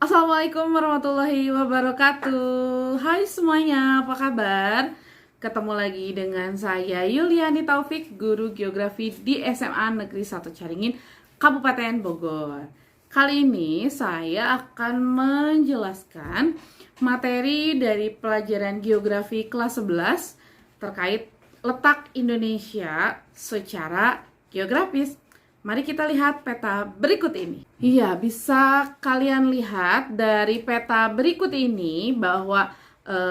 Assalamualaikum warahmatullahi wabarakatuh. Hai semuanya, apa kabar? Ketemu lagi dengan saya Yuliani Taufik, guru geografi di SMA Negeri 1 Caringin, Kabupaten Bogor. Kali ini saya akan menjelaskan materi dari pelajaran geografi kelas 11 terkait letak Indonesia secara geografis. Mari kita lihat peta berikut ini. Iya, bisa kalian lihat dari peta berikut ini bahwa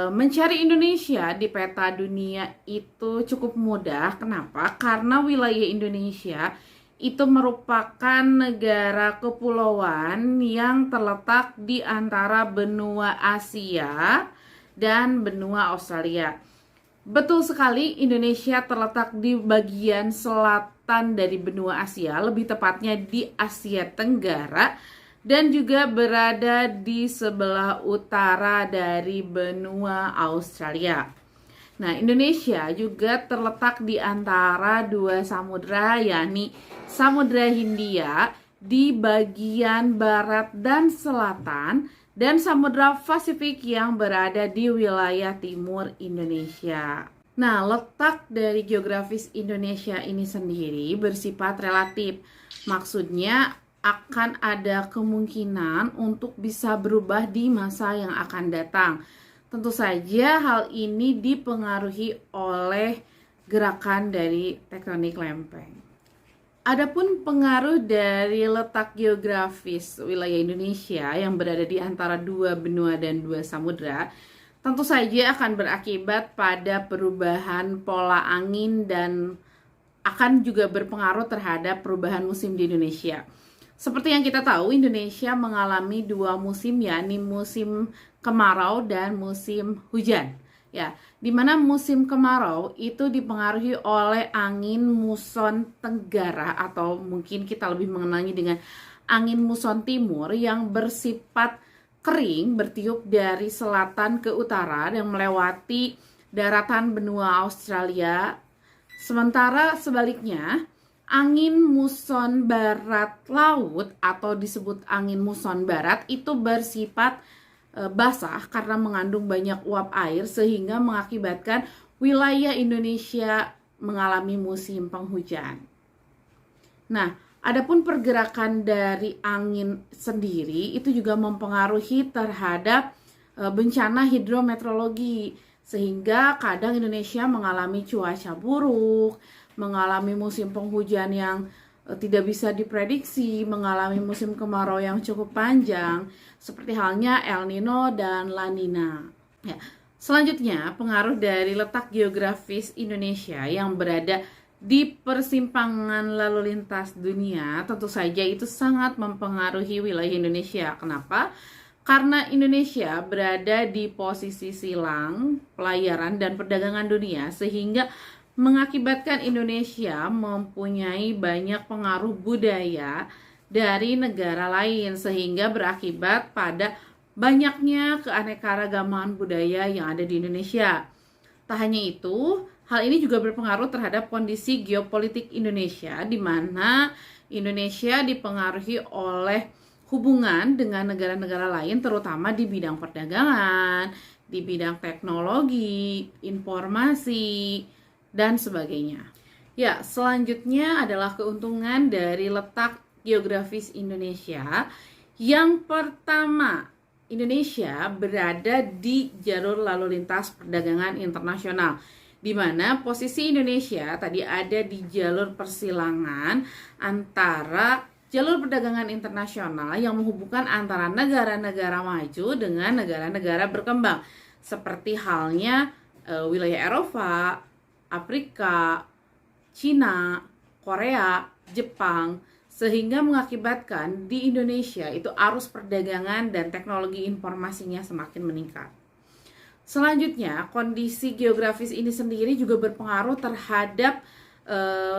mencari Indonesia di peta dunia itu cukup mudah. Kenapa? Karena wilayah Indonesia itu merupakan negara kepulauan yang terletak di antara benua Asia dan benua Australia. Betul sekali, Indonesia terletak di bagian selatan dari benua Asia, lebih tepatnya di Asia Tenggara, dan juga berada di sebelah utara dari benua Australia. Nah, Indonesia juga terletak di antara dua samudra, yakni Samudra Hindia di bagian barat dan selatan, dan Samudra Pasifik yang berada di wilayah timur Indonesia. Nah, letak dari geografis Indonesia ini sendiri bersifat relatif. Maksudnya akan ada kemungkinan untuk bisa berubah di masa yang akan datang. Tentu saja hal ini dipengaruhi oleh gerakan dari tektonik lempeng. Adapun pengaruh dari letak geografis wilayah Indonesia yang berada di antara dua benua dan dua samudra tentu saja akan berakibat pada perubahan pola angin dan akan juga berpengaruh terhadap perubahan musim di Indonesia. Seperti yang kita tahu, Indonesia mengalami dua musim, yakni musim kemarau dan musim hujan. Ya, di mana musim kemarau itu dipengaruhi oleh angin muson tenggara atau mungkin kita lebih mengenalnya dengan angin muson timur yang bersifat kering, bertiup dari selatan ke utara dan melewati daratan benua Australia. Sementara sebaliknya, angin muson barat laut atau disebut angin muson barat itu bersifat basah karena mengandung banyak uap air sehingga mengakibatkan wilayah Indonesia mengalami musim penghujan. Nah, adapun pergerakan dari angin sendiri itu juga mempengaruhi terhadap bencana hidrometeorologi sehingga kadang Indonesia mengalami cuaca buruk, mengalami musim penghujan yang tidak bisa diprediksi, mengalami musim kemarau yang cukup panjang, seperti halnya El Nino dan La Nina. Ya. Selanjutnya, pengaruh dari letak geografis Indonesia yang berada di persimpangan lalu lintas dunia, tentu saja itu sangat mempengaruhi wilayah Indonesia. Kenapa? Karena Indonesia berada di posisi silang pelayaran dan perdagangan dunia, sehingga mengakibatkan Indonesia mempunyai banyak pengaruh budaya dari negara lain sehingga berakibat pada banyaknya keanekaragaman budaya yang ada di Indonesia. Tak hanya itu, hal ini juga berpengaruh terhadap kondisi geopolitik Indonesia di mana Indonesia dipengaruhi oleh hubungan dengan negara-negara lain terutama di bidang perdagangan, di bidang teknologi, informasi, dan sebagainya. Ya, selanjutnya adalah keuntungan dari letak geografis Indonesia. Yang pertama, Indonesia berada di jalur lalu lintas perdagangan internasional, di mana posisi Indonesia tadi ada di jalur persilangan antara jalur perdagangan internasional yang menghubungkan antara negara-negara maju dengan negara-negara berkembang, seperti halnya wilayah Eropa, Afrika, Cina, Korea, Jepang, sehingga mengakibatkan di Indonesia itu arus perdagangan dan teknologi informasinya semakin meningkat. Selanjutnya, kondisi geografis ini sendiri juga berpengaruh terhadap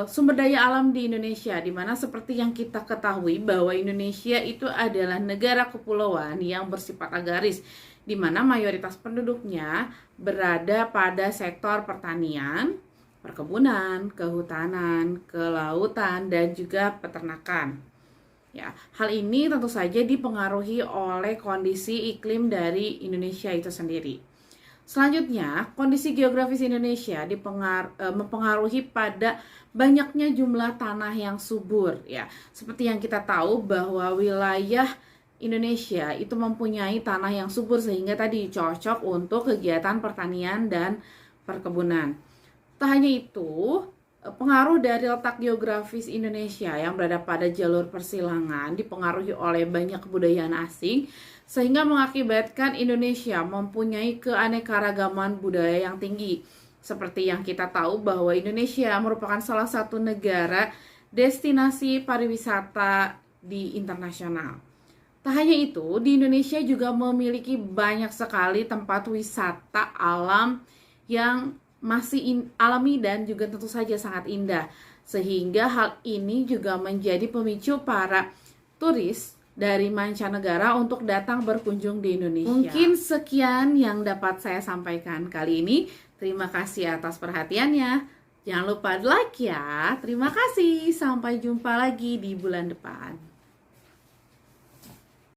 sumber daya alam di Indonesia, di mana seperti yang kita ketahui bahwa Indonesia itu adalah negara kepulauan yang bersifat agraris, di mana mayoritas penduduknya berada pada sektor pertanian, perkebunan, kehutanan, kelautan, dan juga peternakan. Ya, hal ini tentu saja dipengaruhi oleh kondisi iklim dari Indonesia itu sendiri. Selanjutnya, kondisi geografis Indonesia mempengaruhi pada banyaknya jumlah tanah yang subur ya. Seperti yang kita tahu bahwa wilayah Indonesia itu mempunyai tanah yang subur sehingga tadi cocok untuk kegiatan pertanian dan perkebunan. Tak hanya itu, pengaruh dari letak geografis Indonesia yang berada pada jalur persilangan dipengaruhi oleh banyak kebudayaan asing sehingga mengakibatkan Indonesia mempunyai keanekaragaman budaya yang tinggi. Seperti yang kita tahu bahwa Indonesia merupakan salah satu negara destinasi pariwisata di internasional. Tak hanya itu, di Indonesia juga memiliki banyak sekali tempat wisata alam yang masih alami dan juga tentu saja sangat indah. Sehingga hal ini juga menjadi pemicu para turis dari mancanegara untuk datang berkunjung di Indonesia. Mungkin sekian yang dapat saya sampaikan kali ini. Terima kasih atas perhatiannya. Jangan lupa like ya. Terima kasih. Sampai jumpa lagi di bulan depan.